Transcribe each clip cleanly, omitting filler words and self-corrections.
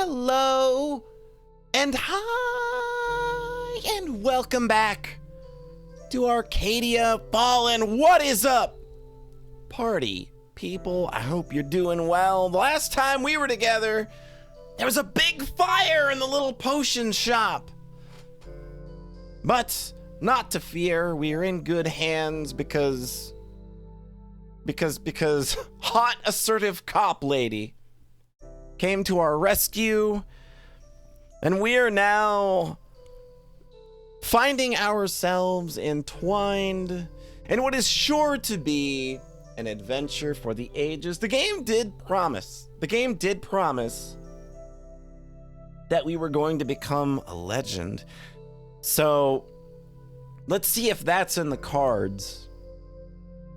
Hello, and hi, and welcome back to Arcadia Fallen. What is up, party people? I hope you're doing well. The last time we were together, there was a big fire in the little potion shop. But not to fear, we are in good hands because hot, assertive cop lady came to our rescue, and we are now finding ourselves entwined in what is sure to be an adventure for the ages. The game did promise that we were going to become a legend. So let's see if that's in the cards.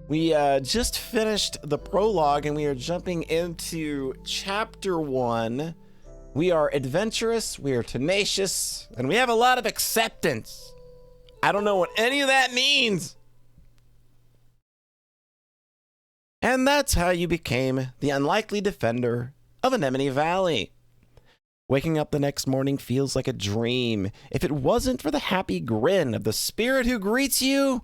We just finished the prologue and we are jumping into chapter 1. We are adventurous, we are tenacious, and we have a lot of acceptance. I don't know what any of that means. And that's how you became the unlikely defender of Anemone Valley. Waking up the next morning feels like a dream. If it wasn't for the happy grin of the spirit who greets you,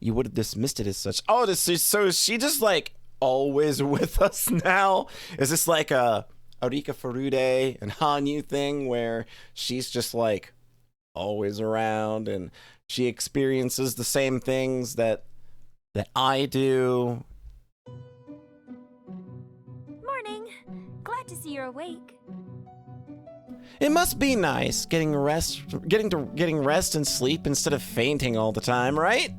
you would have dismissed it as such. Oh, so is she just like always with us now? Is this like a Arika Furude and Hanyu thing where she's just like always around and she experiences the same things that I do? Morning. Glad to see you're awake. It must be nice getting rest and sleep instead of fainting all the time, right?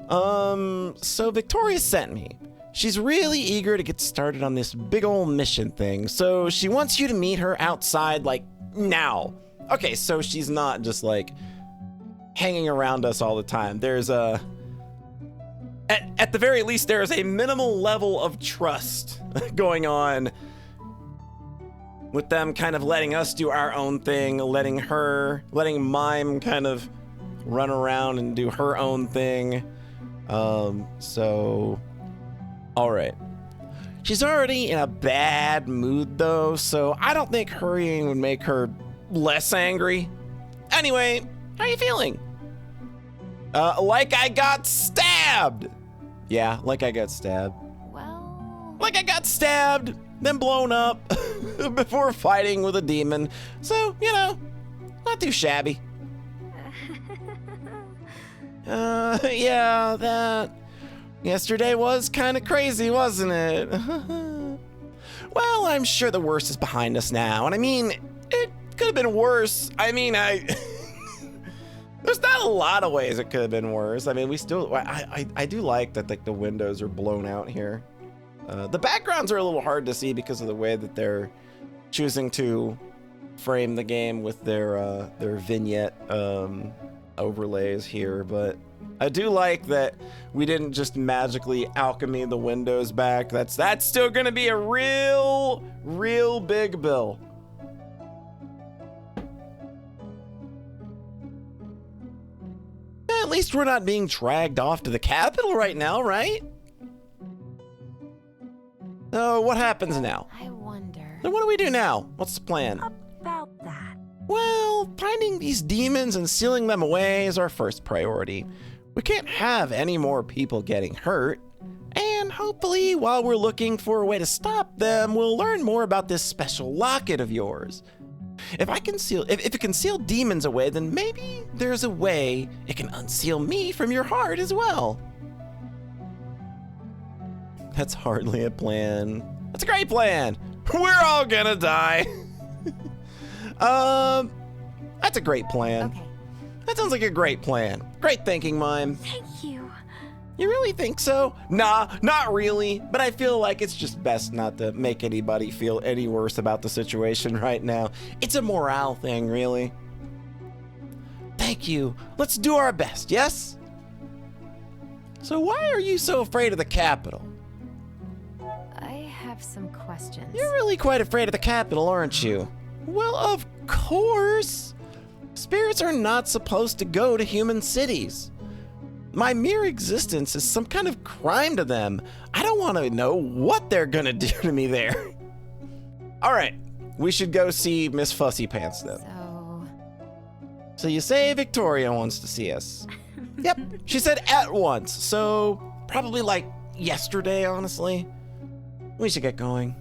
So Victoria sent me. She's really eager to get started on this big old mission thing, so she wants you to meet her outside, like, now. Okay, so she's not just, like, hanging around us all the time. There's at the very least, there is a minimal level of trust going on with them kind of letting us do our own thing, letting Mime kind of run around and do her own thing. So, all right. She's already in a bad mood though, so I don't think hurrying would make her less angry. Anyway, how are you feeling? Like I got stabbed. Yeah, like I got stabbed. Well... Like I got stabbed, then blown up before fighting with a demon. So, you know, not too shabby. Yeah, that yesterday was kind of crazy, wasn't it? Well, I'm sure the worst is behind us now, and I mean, it could have been worse. I mean, there's not a lot of ways it could have been worse. I mean, I do like that, like, the windows are blown out here. The backgrounds are a little hard to see because of the way that they're choosing to frame the game with their vignette overlays here, but I do like that we didn't just magically alchemy the windows back. That's still gonna be a real big bill. At least we're not being dragged off to the capital right now, right? So what happens now? I wonder... Then what do we do now? What's the plan? About that. Well, finding these demons and sealing them away is our first priority. We can't have any more people getting hurt. And hopefully, while we're looking for a way to stop them, we'll learn more about this special locket of yours. If it can seal demons away, then maybe there's a way it can unseal me from your heart as well. That's hardly a plan. That's a great plan. We're all gonna die. That's a great plan. Okay. That sounds like a great plan. Great thinking, Mime. Thank you. You really think so? Nah, not really, but I feel like it's just best not to make anybody feel any worse about the situation right now. It's a morale thing, really. Thank you. Let's do our best, yes? So why are you so afraid of the capital? I have some questions. You're really quite afraid of the capital, aren't you? Well, of course. Spirits are not supposed to go to human cities. My mere existence is some kind of crime to them. I don't want to know what they're gonna do to me there. All right, We should go see Miss Fussy Pants then. So you say Victoria wants to see us. Yep, she said at once, so probably like yesterday, honestly. We should get going.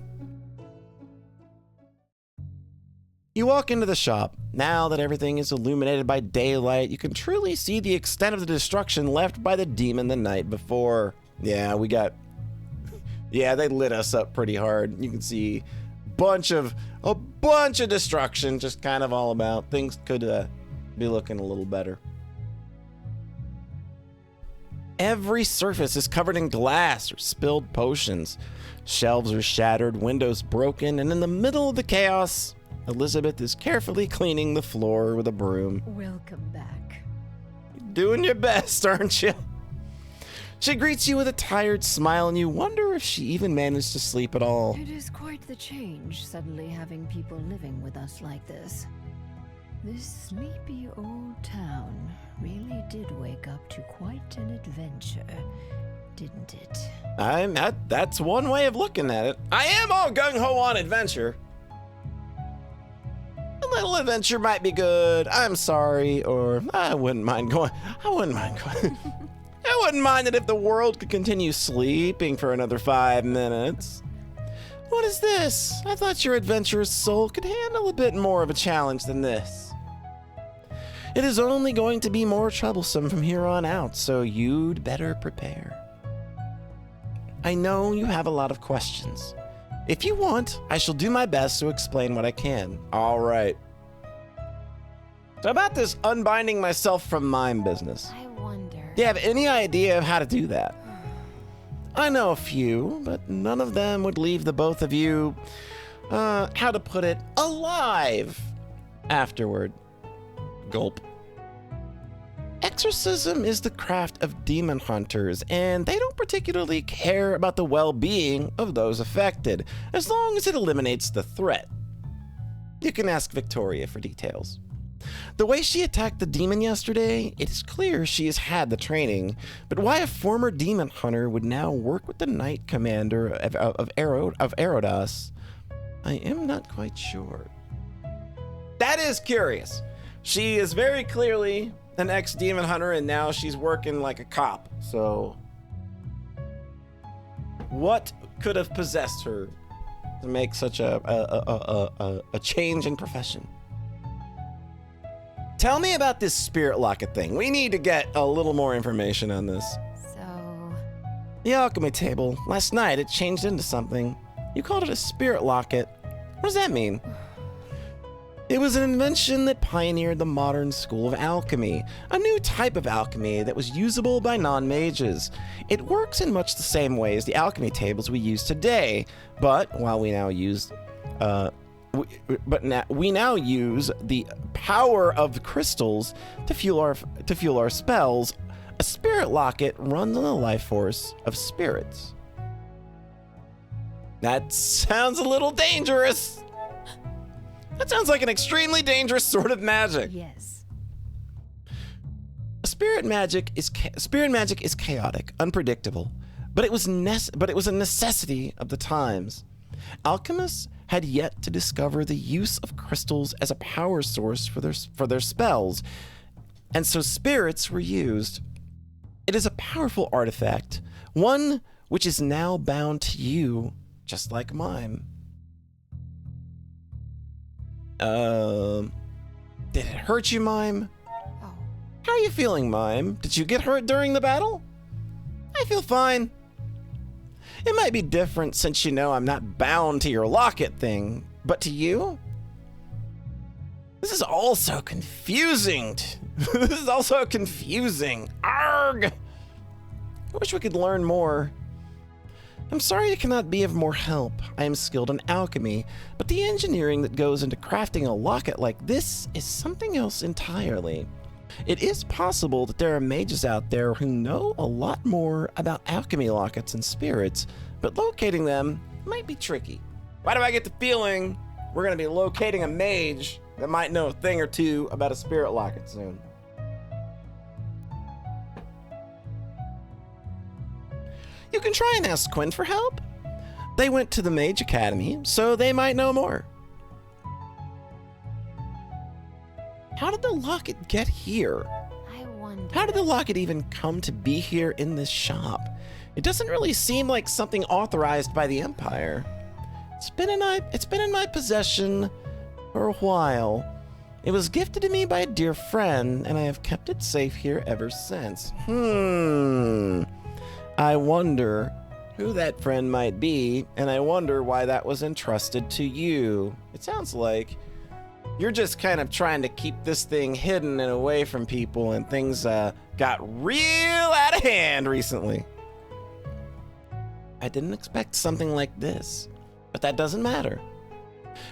You walk into the shop. Now that everything is illuminated by daylight, you can truly see the extent of the destruction left by the demon the night before. Yeah, they lit us up pretty hard. You can see a bunch of destruction, just kind of all about. Things could be looking a little better. Every surface is covered in glass or spilled potions. Shelves are shattered, windows broken, and in the middle of the chaos, Elizabeth is carefully cleaning the floor with a broom. Welcome back. Doing your best, aren't you? She greets you with a tired smile, and you wonder if she even managed to sleep at all. It is quite the change, suddenly having people living with us like this. This sleepy old town really did wake up to quite an adventure, didn't it? That's one way of looking at it. I am all gung-ho on adventure. A little adventure might be good. I'm sorry, or I wouldn't mind going. I wouldn't mind it if the world could continue sleeping for another 5 minutes. What is this? I thought your adventurous soul could handle a bit more of a challenge than this. It is only going to be more troublesome from here on out, so you'd better prepare. I know you have a lot of questions. If you want, I shall do my best to explain what I can. All right. So about this unbinding myself from mime business. I wonder. Do you have any idea of how to do that? I know a few, but none of them would leave the both of you, how to put it, alive afterward. Gulp. Exorcism is the craft of demon hunters, and they don't particularly care about the well-being of those affected, as long as it eliminates the threat. You can ask Victoria for details. The way she attacked the demon yesterday, it is clear she has had the training, but why a former demon hunter would now work with the Knight Commander of Erodas, I am not quite sure. That is curious. She is very clearly an ex-demon hunter, and now she's working like a cop. So, what could have possessed her to make such a change in profession? Tell me about this spirit locket thing. We need to get a little more information on this. So, The alchemy table. Last night it changed into something. You called it a spirit locket. What does that mean? It was an invention that pioneered the modern school of alchemy, a new type of alchemy that was usable by non-mages. It works in much the same way as the alchemy tables we use today, but while we now use we now use the power of crystals to fuel our spells. A spirit locket runs on the life force of spirits. That sounds a little dangerous. That sounds like an extremely dangerous sort of magic. Yes. Spirit magic is chaotic, unpredictable, but it was a necessity of the times. Alchemists had yet to discover the use of crystals as a power source for their spells, and so spirits were used. It is a powerful artifact, one which is now bound to you, just like mine. Did it hurt you, Mime? oh, How are you feeling, Mime? Did you get hurt during the battle? I feel fine. It might be different since you know I'm not bound to your locket thing, but to you? This is all so confusing. Arg! I wish we could learn more. I'm sorry I cannot be of more help. I am skilled in alchemy, but the engineering that goes into crafting a locket like this is something else entirely. It is possible that there are mages out there who know a lot more about alchemy lockets and spirits, but locating them might be tricky. Why do I get the feeling we're going to be locating a mage that might know a thing or two about a spirit locket soon? You can try and ask Quinn for help. They went to the Mage Academy, so they might know more. How did the locket get here? I wonder. How did the locket even come to be here in this shop? It doesn't really seem like something authorized by the Empire. It's been in my possession for a while. It was gifted to me by a dear friend, and I have kept it safe here ever since. I wonder who that friend might be, and I wonder why that was entrusted to you. It sounds like you're just kind of trying to keep this thing hidden and away from people, and things got real out of hand recently. I didn't expect something like this, but that doesn't matter.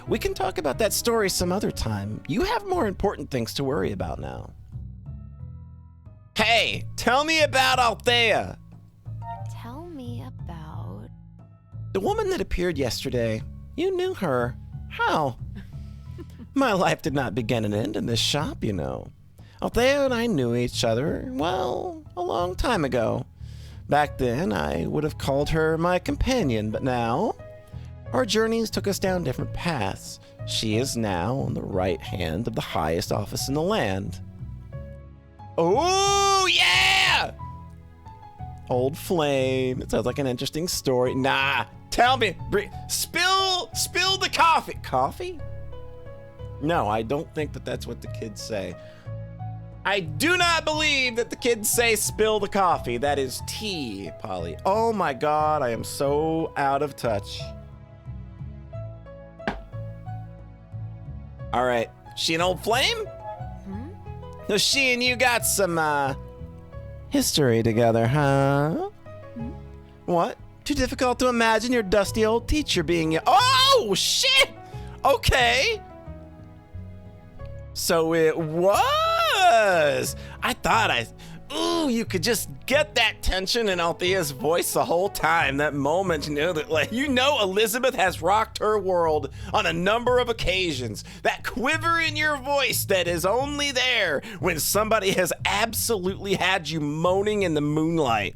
We can talk about that story some other time. You have more important things to worry about now. Hey, tell me about Althea. Tell me about. The woman that appeared yesterday. You knew her. How? My life did not begin and end in this shop, you know. Althea and I knew each other, well, a long time ago. Back then, I would have called her my companion, but now our journeys took us down different paths. She is now on the right hand of the highest office in the land. Oh, yeah! Old flame. It sounds like an interesting story. Nah, tell me. Spill the coffee. Coffee? No, I don't think that that's what the kids say. I do not believe that the kids say spill the coffee. That is tea, Polly. Oh my God, I am so out of touch. All right, she an old flame? So she and you got some, history together, huh? What? Too difficult to imagine your dusty old teacher being Oh, shit! Okay. So it was. Ooh, you could just get that tension in Althea's voice the whole time. That moment, Elizabeth has rocked her world on a number of occasions. That quiver in your voice that is only there when somebody has absolutely had you moaning in the moonlight.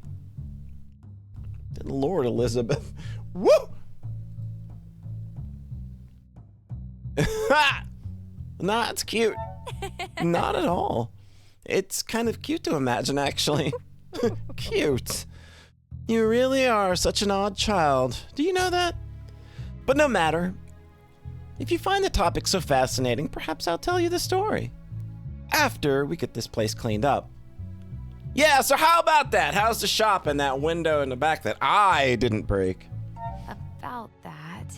Good Lord, Elizabeth. Woo! Nah, it's cute. Not at all. It's kind of cute to imagine, actually. Cute. You really are such an odd child. Do you know that? But no matter. If you find the topic so fascinating, perhaps I'll tell you the story. After we get this place cleaned up. Yeah, so how about that? How's the shop and that window in the back that I didn't break? About that.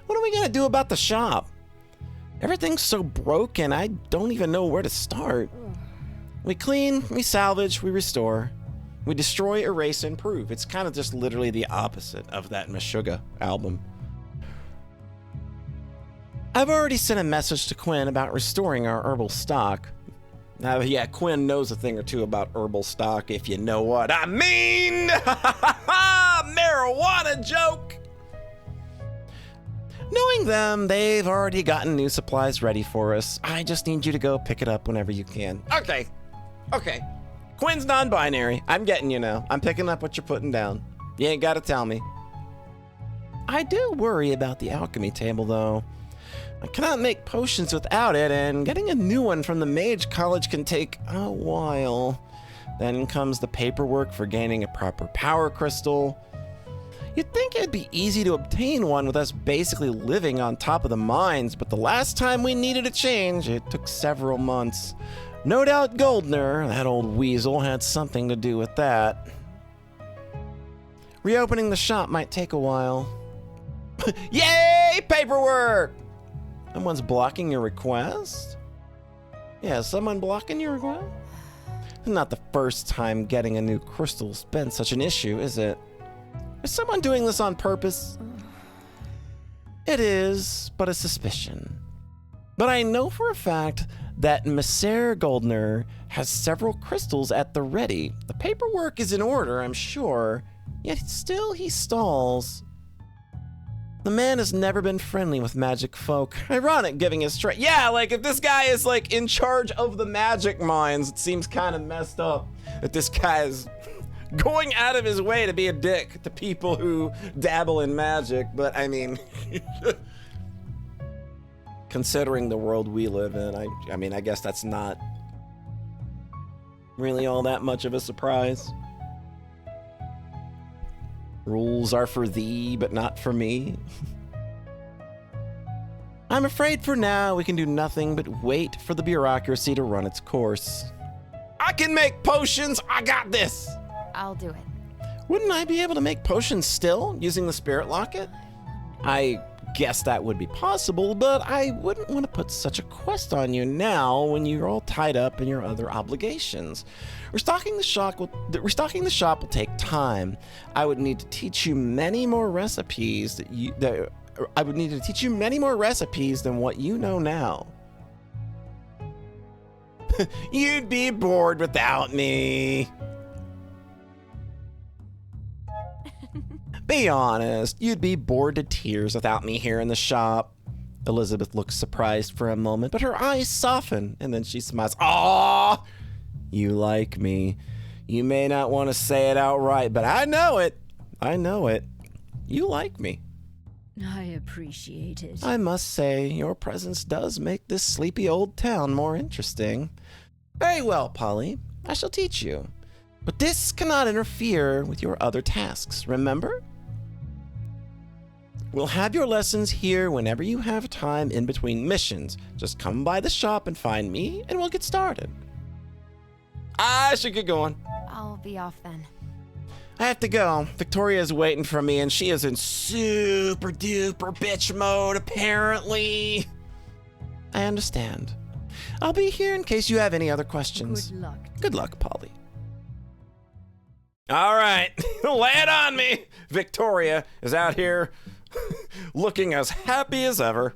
What are we gonna do about the shop? Everything's so broken, I don't even know where to start. We clean, we salvage, we restore. We destroy, erase, and improve. It's kind of just literally the opposite of that Meshuggah album. I've already sent a message to Quinn about restoring our herbal stock. Now, yeah, Quinn knows a thing or two about herbal stock, if you know what I mean! Marijuana joke! Knowing them, they've already gotten new supplies ready for us. I just need you to go pick it up whenever you can. Okay. Quinn's non-binary. I'm getting you now. I'm picking up what you're putting down. You ain't gotta tell me. I do worry about the alchemy table, though. I cannot make potions without it, and getting a new one from the Mage College can take a while. Then comes the paperwork for gaining a proper power crystal. You'd think it'd be easy to obtain one with us basically living on top of the mines, but the last time we needed a change, it took several months. No doubt Goldner, that old weasel, had something to do with that. Reopening the shop might take a while. Yay, paperwork! Someone's blocking your request? Yeah, is someone blocking your request? Not the first time getting a new crystal's been such an issue, is it? Is someone doing this on purpose? It is but a suspicion. But I know for a fact that Messer Goldner has several crystals at the ready. The paperwork is in order, I'm sure, yet still he stalls. The man has never been friendly with magic folk. Ironic giving his yeah, like if this guy is like in charge of the magic mines, it seems kind of messed up that this guy is going out of his way to be a dick to people who dabble in magic, but I mean... considering the world we live in, I mean, I guess that's not really all that much of a surprise. Rules are for thee, but not for me. I'm afraid for now we can do nothing but wait for the bureaucracy to run its course. I can make potions! I got this! I'll do it. Wouldn't I be able to make potions still, using the spirit locket? I guess that would be possible, but I wouldn't want to put such a quest on you now when you're all tied up in your other obligations. Restocking the shop will take time. I would need to teach you many more recipes than what you know now. You'd be bored without me. Be honest, you'd be bored to tears without me here in the shop. Elizabeth looks surprised for a moment, but her eyes soften, and then she smiles. Aww! You like me. You may not want to say it outright, but I know it. I know it. You like me. I appreciate it. I must say, your presence does make this sleepy old town more interesting. Very well, Polly. I shall teach you. But this cannot interfere with your other tasks, remember? We'll have your lessons here whenever you have time in between missions. Just come by the shop and find me, and we'll get started. I should get going. I'll be off then. I have to go. Victoria's waiting for me, and she is in super duper bitch mode, apparently. I understand. I'll be here in case you have any other questions. Good luck. Good luck, Polly. All right, lay it on me. Victoria is out here looking as happy as ever.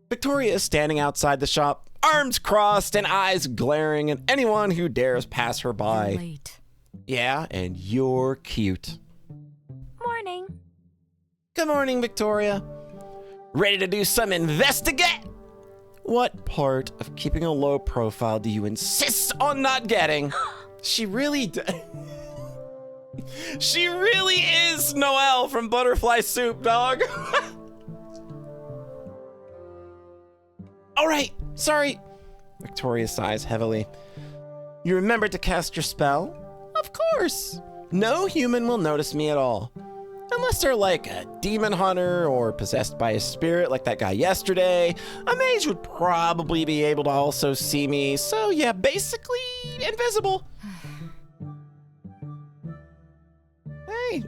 Victoria is standing outside the shop, arms crossed and eyes glaring at anyone who dares pass her by. You're late. Yeah, and you're cute. Morning. Good morning, Victoria. Ready to do some investigate? What part of keeping a low profile do you insist on not getting? She really She really is Noelle from Butterfly Soup, dog. All right, sorry. Victoria sighs heavily. You remembered to cast your spell? Of course. No human will notice me at all. Unless they're like a demon hunter or possessed by a spirit like that guy yesterday, a mage would probably be able to also see me. So yeah, basically invisible. Hey,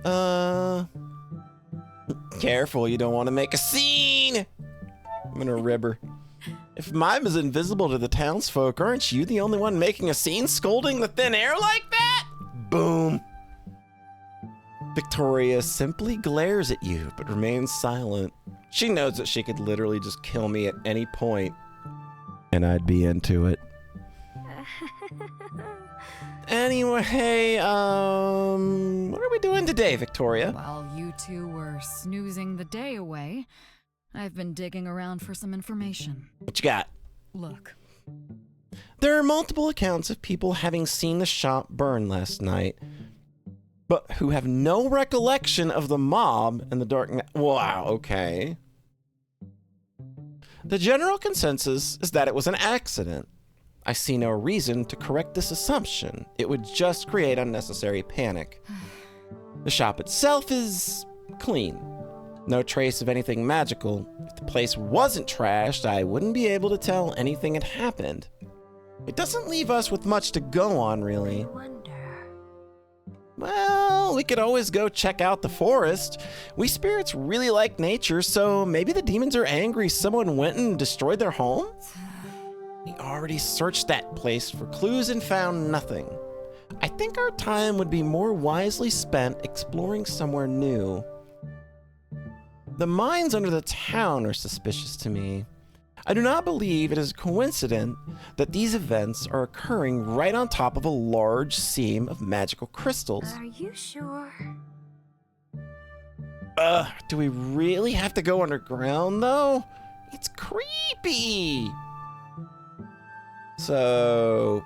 careful, you don't want to make a scene. I'm gonna rib her. If Mime is invisible to the townsfolk, aren't you the only one making a scene scolding the thin air like that? Boom. Victoria simply glares at you, but remains silent. She knows that she could literally just kill me at any point, and I'd be into it. Anyway, what are we doing today, Victoria? While you two were snoozing the day away, I've been digging around for some information. What you got? Look. There are multiple accounts of people having seen the shop burn last night, but who have no recollection of the mob and the dark night. Wow, okay. The general consensus is that it was an accident. I see no reason to correct this assumption. It would just create unnecessary panic. The shop itself is clean. No trace of anything magical. If the place wasn't trashed, I wouldn't be able to tell anything had happened. It doesn't leave us with much to go on, really. I wonder. Well, we could always go check out the forest. We spirits really like nature, so maybe the demons are angry someone went and destroyed their home? We already searched that place for clues and found nothing. I think our time would be more wisely spent exploring somewhere new. The mines under the town are suspicious to me. I do not believe it is a coincidence that these events are occurring right on top of a large seam of magical crystals. Are you sure? Do we really have to go underground, though? It's creepy! So...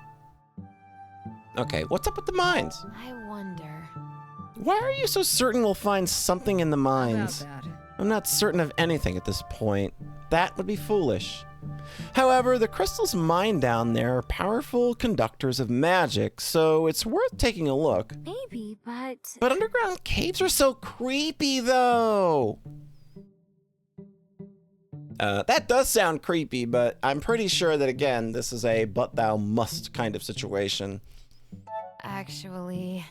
Okay, what's up with the mines? I wonder. Why are you so certain we'll find something in the mines? About that. I'm not certain of anything at this point. That would be foolish. However, the crystals mined down there are powerful conductors of magic, so it's worth taking a look. Maybe, but... But underground caves are so creepy, though. That does sound creepy, but I'm pretty sure that, again, this is a but thou must kind of situation. Actually...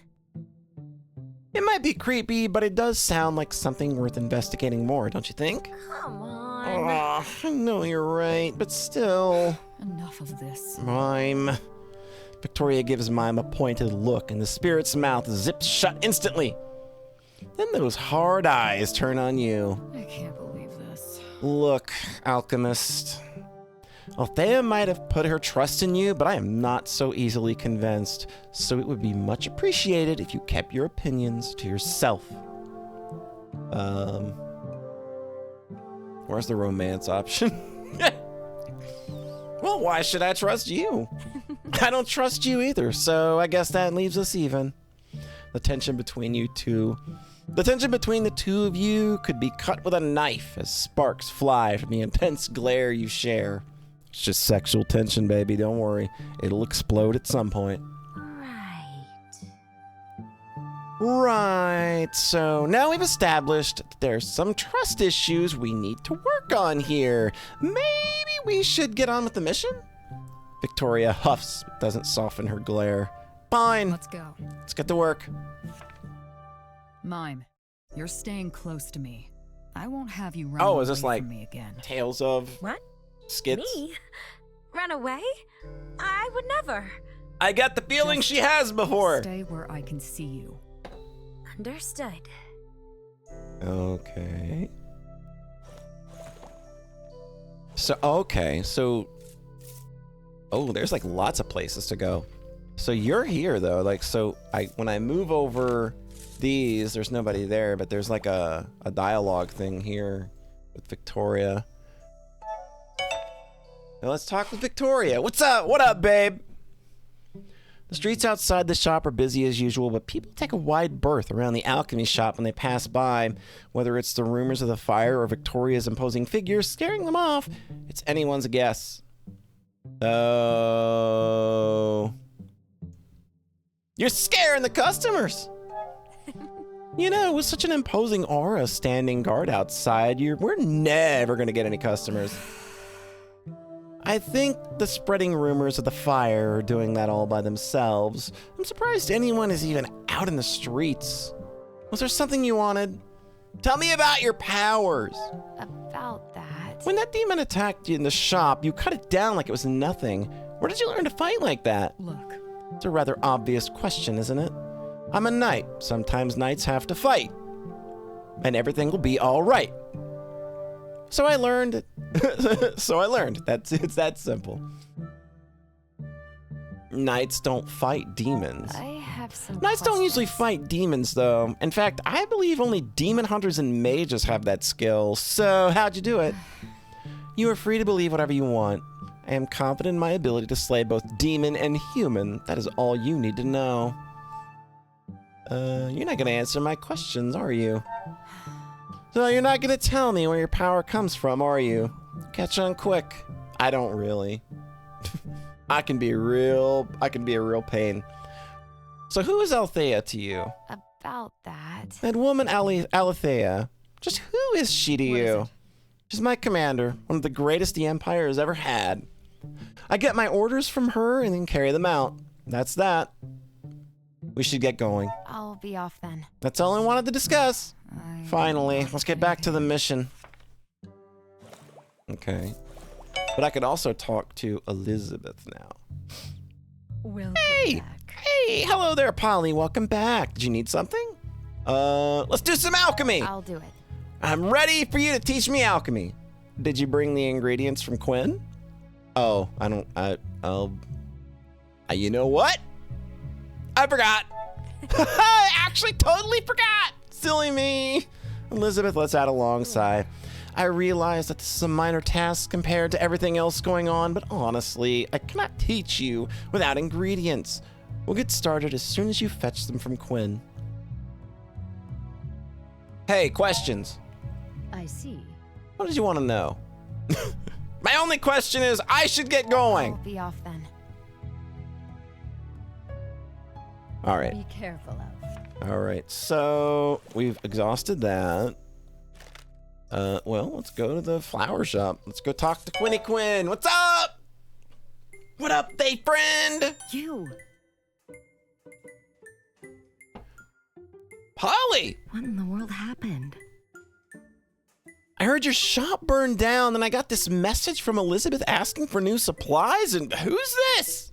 It might be creepy, but it does sound like something worth investigating more, don't you think? Come on. Oh, I know you're right, but still. Enough of this. Mime. Victoria gives Mime a pointed look, and the spirit's mouth zips shut instantly. Then those hard eyes turn on you. I can't believe this. Look, alchemist. Althea might have put her trust in you, but I am not so easily convinced, so it would be much appreciated if you kept your opinions to yourself. Where's the romance option? Well, why should I trust you? I don't trust you either, so I guess that leaves us even. The tension between the two of you could be cut with a knife as sparks fly from the intense glare you share. It's just sexual tension, baby, don't worry. It'll explode at some point. Right, so now we've established that there's some trust issues we need to work on here. Maybe we should get on with the mission? Victoria huffs, but doesn't soften her glare. Fine. Let's go. Let's get to work. Mime, you're staying close to me. I won't have you run is this away like from me again. Tales of What? skits? Me? Run away? I would never. I got the feeling she has before. Stay where I can see you. Understood. Okay. So, oh, there's like lots of places to go. So you're here though, like, so when I move over these, there's nobody there, but there's like a dialogue thing here with Victoria. Now let's talk with Victoria. What's up? What up, babe? The streets outside the shop are busy as usual, but people take a wide berth around the alchemy shop when they pass by. Whether it's the rumors of the fire or Victoria's imposing figure scaring them off, it's anyone's guess. Oh. You're scaring the customers! You know, with such an imposing aura standing guard outside, we're never gonna get any customers. I think the spreading rumors of the fire are doing that all by themselves. I'm surprised anyone is even out in the streets. Was there something you wanted? Tell me about your powers. About that. When that demon attacked you in the shop, you cut it down like it was nothing. Where did you learn to fight like that? Look. It's a rather obvious question, isn't it? I'm a knight. Sometimes knights have to fight. And everything will be all right. So I learned. It's that simple. Knights don't fight demons. I have some Knights don't usually questions. fight demons, though. In fact, I believe only demon hunters and mages have that skill. So how'd you do it? You are free to believe whatever you want. I am confident in my ability to slay both demon and human. That is all you need to know. You're not gonna answer my questions, are you? So you're not gonna tell me where your power comes from, are you? Catch on quick. I don't really. I can be a real pain. So who is Althea to you? About that. That woman Althea. Just who is she to What is you? it? She's my commander, one of the greatest the Empire has ever had. I get my orders from her and then carry them out. That's that. We should get going. I'll be off then. That's all I wanted to discuss. I Finally, don't let's get back to the mission. Okay. But I could also talk to Elizabeth now. Welcome Hey! back. Hey, hello there, Polly. Welcome back. Did you need something? Let's do some alchemy. I'll do it. I'm ready for you to teach me alchemy. Did you bring the ingredients from Quinn? Oh, you know what? I forgot. I actually totally forgot. Silly me. Elizabeth lets out a long sigh. I realize that this is a minor task compared to everything else going on, but honestly, I cannot teach you without ingredients. We'll get started as soon as you fetch them from Quinn. Hey, questions. I I see. What did you want to know? My only question is, I should get going. I'll be off then. All right. Be careful, Elf. All right. So we've exhausted that. Well, let's go to the flower shop. Let's go talk to Quinny Quinn. What's up? What up, they friend? You. Polly! What in the world happened? I heard your shop burned down, and I got this message from Elizabeth asking for new supplies, and who's this?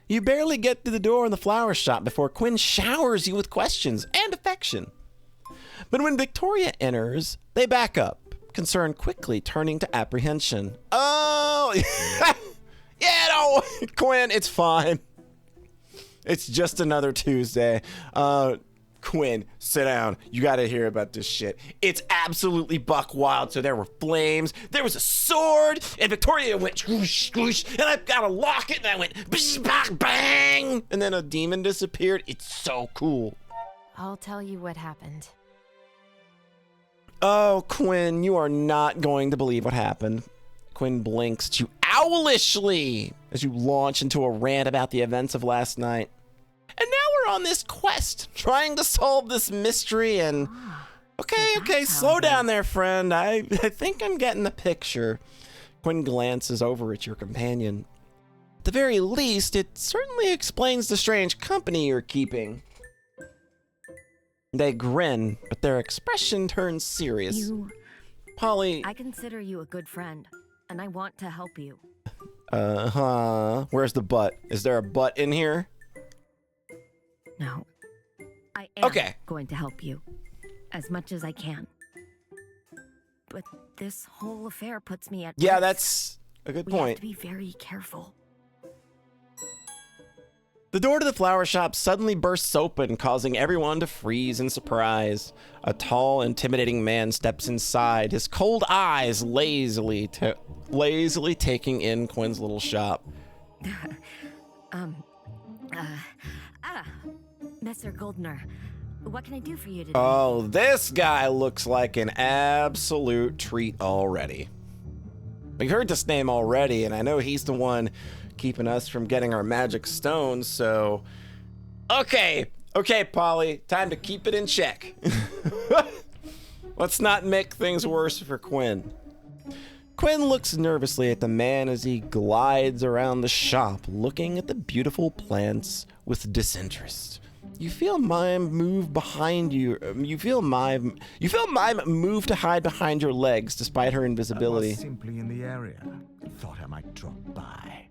You barely get to the door in the flower shop before Quinn showers you with questions and affection. But when Victoria enters, they back up, concern quickly turning to apprehension. Oh, yeah, no, Quinn, it's fine. It's just another Tuesday. Quinn, sit down. You gotta hear about this shit. It's absolutely buck wild. So there were flames, there was a sword, and Victoria went swoosh, swoosh, and I got a locket, and I went bang, bang, bang, and then a demon disappeared. It's so cool. I'll tell you what happened. Oh, Quinn, you are not going to believe what happened. Quinn blinks at you owlishly as you launch into a rant about the events of last night. And now we're on this quest, trying to solve this mystery and... Okay, slow down there, friend. I think I'm getting the picture. Quinn glances over at your companion. At the very least, it certainly explains the strange company you're keeping. They grin, but their expression turns serious. Polly... I consider you a good friend, and I want to help you. Where's the butt? Is there a butt in here? No. I am Okay. going to help you. As much as I can. But this whole affair puts me at Yeah, risk. that's a good We have point. to be very careful. The door to the flower shop suddenly bursts open, causing everyone to freeze in surprise. A tall, intimidating man steps inside, his cold eyes lazily taking in Quinn's little shop. Messer Goldner, what can I do for you today? Oh, this guy looks like an absolute treat already. We heard this name already, and I know he's the one keeping us from getting our magic stones, so... Okay, Polly, time to keep it in check. Let's not make things worse for Quinn. Quinn looks nervously at the man as he glides around the shop, looking at the beautiful plants with disinterest. You feel Mime move behind you. You feel Mime move to hide behind your legs despite her invisibility. I was simply in the area. Thought I might drop by.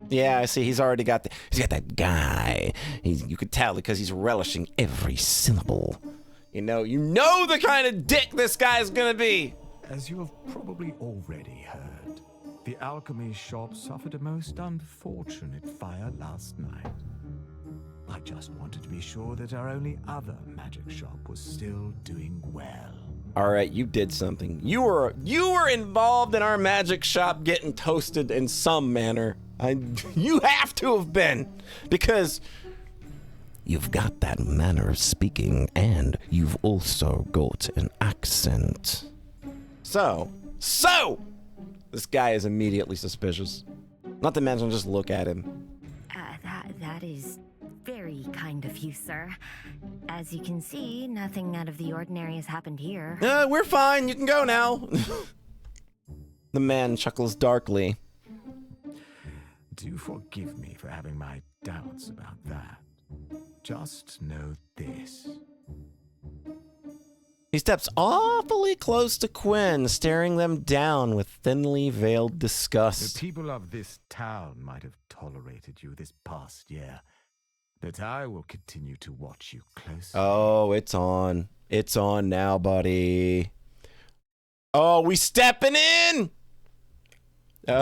Yeah, I see. He's already got that guy. You could tell because he's relishing every syllable. You know the kind of dick this guy's gonna be. As you have probably already heard, the alchemy shop suffered a most unfortunate fire last night. I just wanted to be sure that our only other magic shop was still doing well. All right, you did something. You were involved in our magic shop getting toasted in some manner. You have to have been, because you've got that manner of speaking, and you've also got an accent. So, this guy is immediately suspicious. Not to mention, just look at him. That is very kind of you, sir. As you can see, nothing out of the ordinary has happened here. We're fine. You can go now. The man chuckles darkly. Do forgive me for having my doubts about that. Just know this. He steps awfully close to Quinn, staring them down with thinly veiled disgust. The people of this town might have tolerated you this past year, but I will continue to watch you closely. Oh, it's on. It's on now, buddy. Oh, we stepping in? Do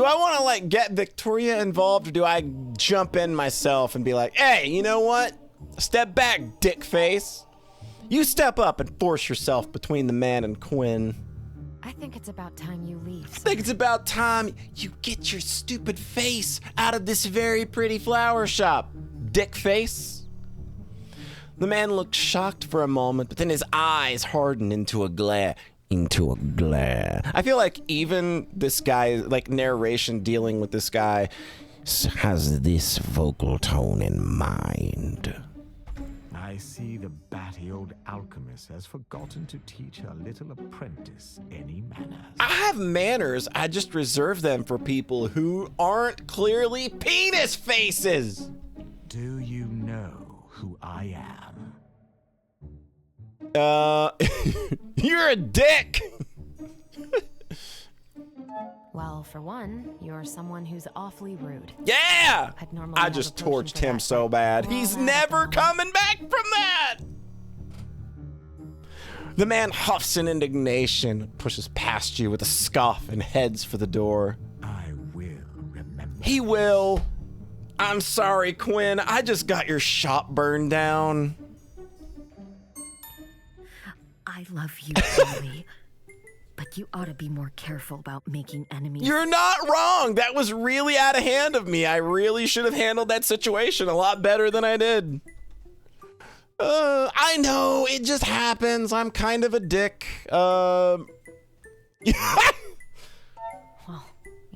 I want to, get Victoria involved, or do I jump in myself and be like, hey, you know what? Step back, dick face. You step up and force yourself between the man and Quinn. I think it's about time you leave. I think it's about time you get your stupid face out of this very pretty flower shop, dick face. The man looked shocked for a moment, but then his eyes hardened into a glare. I feel like even this guy, like narration dealing with this guy, has this vocal tone in mind. I see the batty old alchemist has forgotten to teach her little apprentice any manners. I have manners. I just reserve them for people who aren't clearly penis faces. Do you know who I am? You're a dick. Well, for one, you're someone who's awfully rude. Yeah! I'd normally I have just a potion torched for him that, so but bad. we're all He's out at the never moment. coming back from that! The man huffs in indignation, pushes past you with a scoff, and heads for the door. I will remember. He will. I'm sorry, Quinn. I just got your shop burned down. I love you, Charlie. But you ought to be more careful about making enemies. You're not wrong. That was really out of hand of me. I really should have handled that situation a lot better than I did. I know, it just happens. I'm kind of a dick. Well, you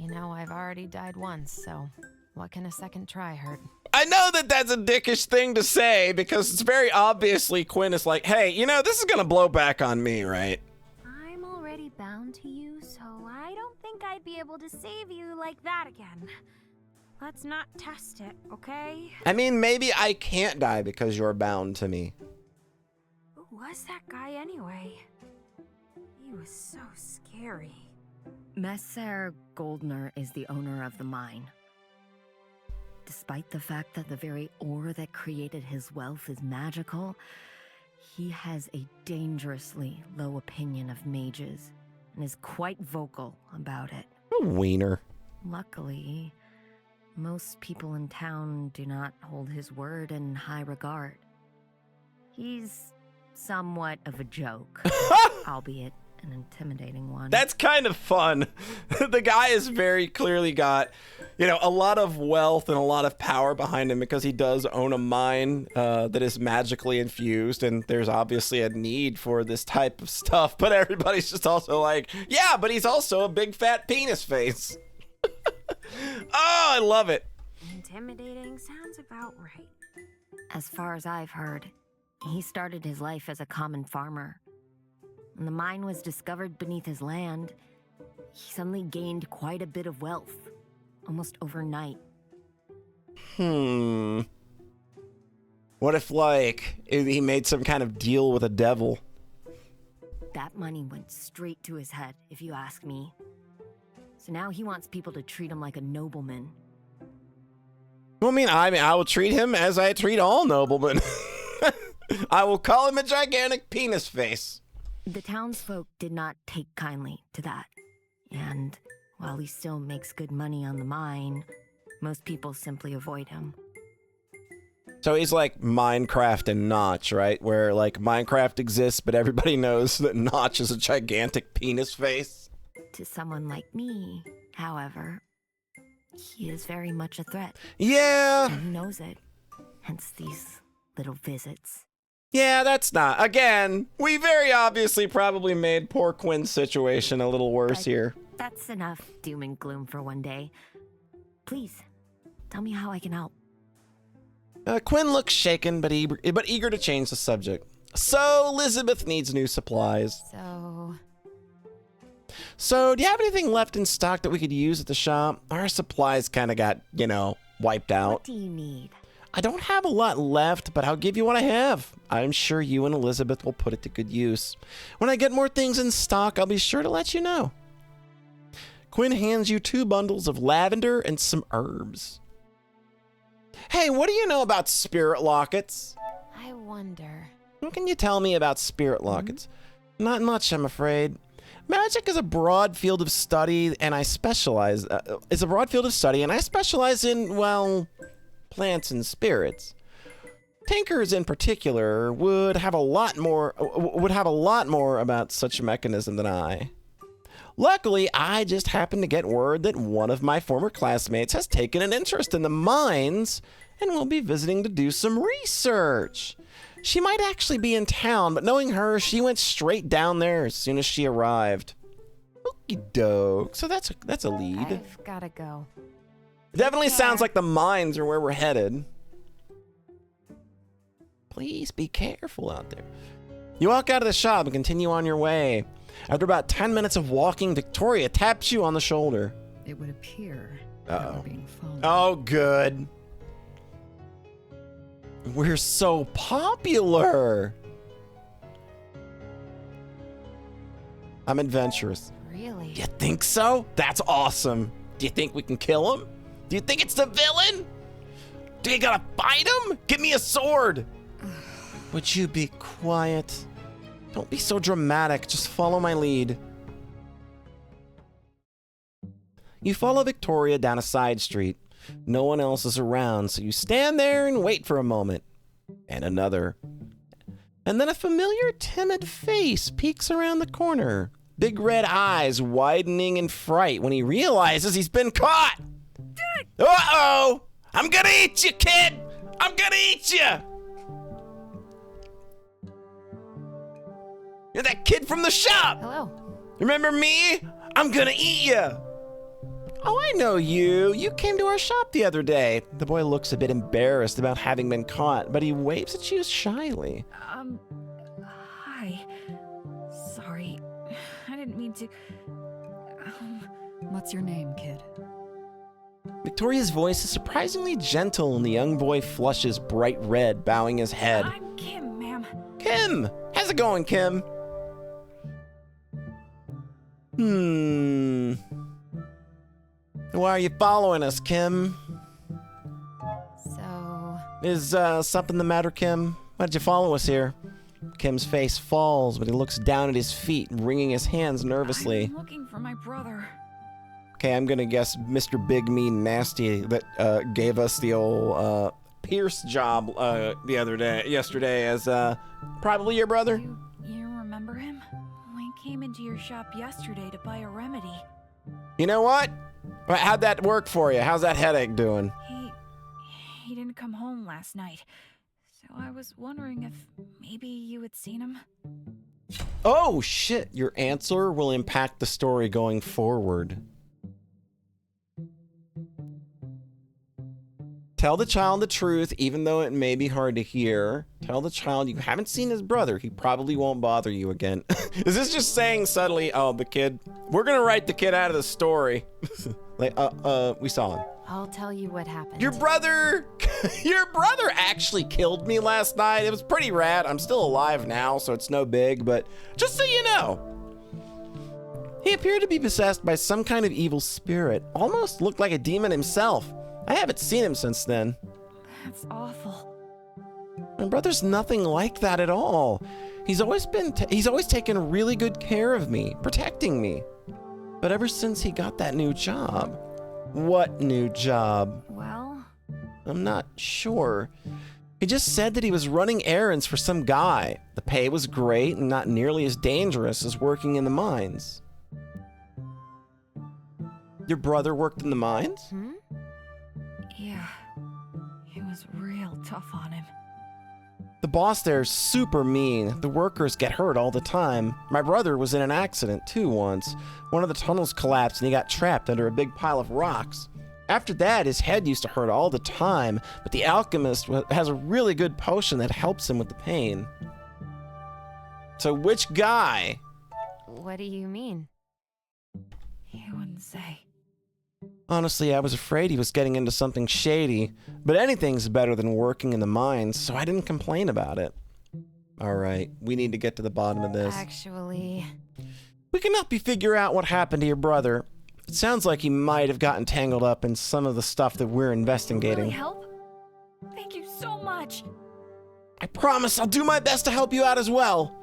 know, I've already died once, so what can a second try hurt? I know that that's a dickish thing to say because it's very obviously Quinn is like, hey, you know, this is gonna blow back on me, right? I'm already bound to you, so I don't think I'd be able to save you like that again. Let's not test it, okay? I mean, maybe I can't die because you're bound to me. Who was that guy anyway? He was so scary. Messer Goldner is the owner of the mine. Despite the fact that the very ore that created his wealth is magical, he has a dangerously low opinion of mages and is quite vocal about it. A wiener. Luckily, most people in town do not hold his word in high regard. He's somewhat of a joke, albeit an intimidating one. That's kind of fun. The guy has very clearly got, you know, a lot of wealth and a lot of power behind him because he does own a mine that is magically infused, and there's obviously a need for this type of stuff, but everybody's just also like, yeah, but he's also a big fat penis face. Oh, I love it. Intimidating sounds about right. As far as I've heard, he started his life as a common farmer. When the mine was discovered beneath his land, he suddenly gained quite a bit of wealth, almost overnight. What if, like, he made some kind of deal with a devil? That money went straight to his head, if you ask me. So now he wants people to treat him like a nobleman. Well, I will treat him as I treat all noblemen. I will call him a gigantic penis face. The townsfolk did not take kindly to that. And while he still makes good money on the mine, most people simply avoid him. So he's like Minecraft and Notch, right? Where like Minecraft exists, but everybody knows that Notch is a gigantic penis face. To someone like me, however, he is very much a threat. Yeah. And he knows it. Hence these little visits. Yeah, that's not. Again, we very obviously probably made poor Quinn's situation a little worse But here. That's enough doom and gloom for one day. Please, tell me how I can help. Quinn looks shaken, but eager to change the subject. So, Elizabeth needs new supplies. So, do you have anything left in stock that we could use at the shop? Our supplies kind of got, you know, wiped out. What do you need? I don't have a lot left, but I'll give you what I have. I'm sure you and Elizabeth will put it to good use. When I get more things in stock, I'll be sure to let you know. Quinn hands you 2 bundles of lavender and some herbs. Hey, what do you know about spirit lockets? I wonder. What can you tell me about spirit lockets? Not much, I'm afraid. Magic is a broad field of study, and I specialize. In, well, plants and spirits. Tinkers, in particular, would have a lot more about such a mechanism than I. Luckily, I just happened to get word that one of my former classmates has taken an interest in the mines and will be visiting to do some research. She might actually be in town, but knowing her, she went straight down there as soon as she arrived. Okie doke. So that's a lead. I've gotta go. Definitely sounds like the mines are where we're headed. Please be careful out there. You walk out of the shop and continue on your way. After about 10 minutes of walking, Victoria taps you on the shoulder. It would appear that we're being followed. Oh, good. We're so popular. I'm adventurous. Really? You think so? That's awesome. Do you think we can kill him? Do you think it's the villain? Do you gotta fight him? Give me a sword. Would you be quiet? Don't be so dramatic. Just follow my lead. You follow Victoria down a side street. No one else is around, so you stand there and wait for a moment. And another. And then a familiar, timid face peeks around the corner. Big red eyes widening in fright when he realizes he's been caught. Uh-oh! I'm gonna eat you, kid! I'm gonna eat you! You're that kid from the shop! Hello. Remember me? I'm gonna eat you! Oh, I know you. You came to our shop the other day. The boy looks a bit embarrassed about having been caught, but he waves at you shyly. Hi. Sorry. I didn't mean to. What's your name, kid? Victoria's voice is surprisingly gentle, and the young boy flushes bright red, bowing his head. I'm Kim, ma'am. Kim! How's it going, Kim? Why are you following us, Kim? So, Is something the matter, Kim? Why did you follow us here? Kim's face falls, but he looks down at his feet, wringing his hands nervously. I'm looking for my brother. Okay, I'm gonna guess Mr. Big Mean Nasty that gave us the old Pierce job yesterday as probably your brother. You remember him? We came into your shop yesterday to buy a remedy. You know what? How'd that work for you? How's that headache doing? He didn't come home last night. So I was wondering if maybe you had seen him. Oh shit, your answer will impact the story going forward. Tell the child the truth, even though it may be hard to hear. Tell the child you haven't seen his brother. He probably won't bother you again. Is this just saying subtly, oh, the kid? We're gonna write the kid out of the story. Like, we saw him. I'll tell you what happened. Your brother actually killed me last night. It was pretty rad. I'm still alive now, so it's no big, but just so you know. He appeared to be possessed by some kind of evil spirit. Almost looked like a demon himself. I haven't seen him since then. That's awful. My brother's nothing like that at all. He's always taken really good care of me, protecting me. But ever since he got that new job. What new job? Well, I'm not sure. He just said that he was running errands for some guy. The pay was great and not nearly as dangerous as working in the mines. Your brother worked in the mines? yeah. It was real tough on him. The boss there's super mean. The workers get hurt all the time. My brother was in an accident too once. One of the tunnels collapsed and he got trapped under a big pile of rocks. After that, his head used to hurt all the time, but the alchemist has a really good potion that helps him with the pain. So which guy? What do you mean? He wouldn't say. Honestly, I was afraid he was getting into something shady, but anything's better than working in the mines, so I didn't complain about it. All right, we need to get to the bottom of this. Actually, We can help you figure out what happened to your brother. It sounds like he might have gotten tangled up in some of the stuff that we're investigating. Really help? Thank you so much. I promise I'll do my best to help you out as well.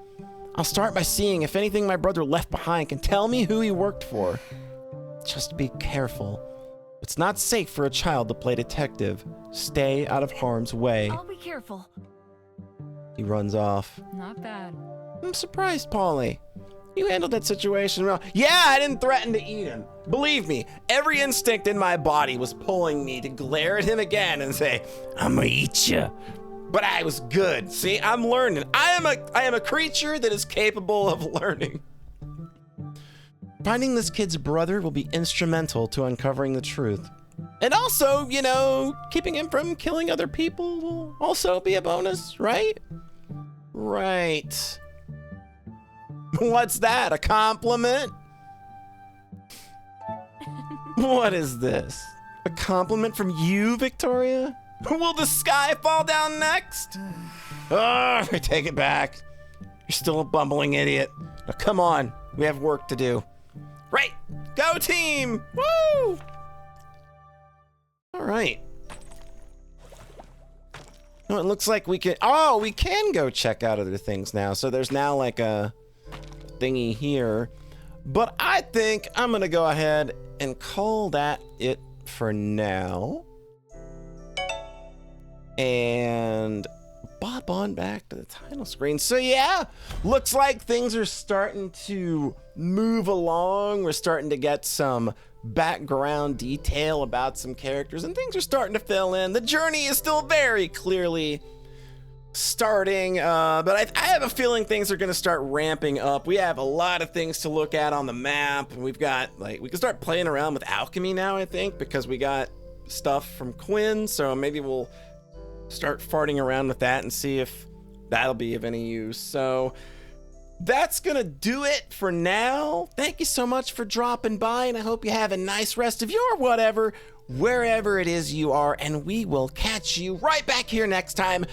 I'll start by seeing if anything my brother left behind can tell me who he worked for. Just be careful. It's not safe for a child to play detective. Stay out of harm's way. I'll be careful. He runs off. Not bad. I'm surprised, Polly. You handled that situation well. Yeah, I didn't threaten to eat him. Believe me, every instinct in my body was pulling me to glare at him again and say, I'm gonna eat you. but I was good. See, I'm learning. I am a creature that is capable of learning. Finding this kid's brother will be instrumental to uncovering the truth. And also, you know, keeping him from killing other people will also be a bonus, right? Right. What's that? A compliment? What is this? A compliment from you, Victoria? Will the sky fall down next? Oh, I take it back. You're still a bumbling idiot. Now come on, we have work to do. Right, go team! Woo! All right. No, it looks like we can, oh, we can go check out other things now. So there's now like a thingy here. But I think I'm gonna go ahead and call that it for now. And bop on back to the title screen. So yeah, looks like things are starting to move along. We're starting to get some background detail about some characters and things are starting to fill in. The journey is still very clearly starting, but I have a feeling things are going to start ramping up. We have a lot of things to look at on the map, and we've got, like, we can start playing around with alchemy now, I think, because we got stuff from Quinn, so maybe we'll start farting around with that and see if that'll be of any use. So that's gonna do it for now. Thank you so much for dropping by, and I hope you have a nice rest of your whatever, wherever it is you are, and we will catch you right back here next time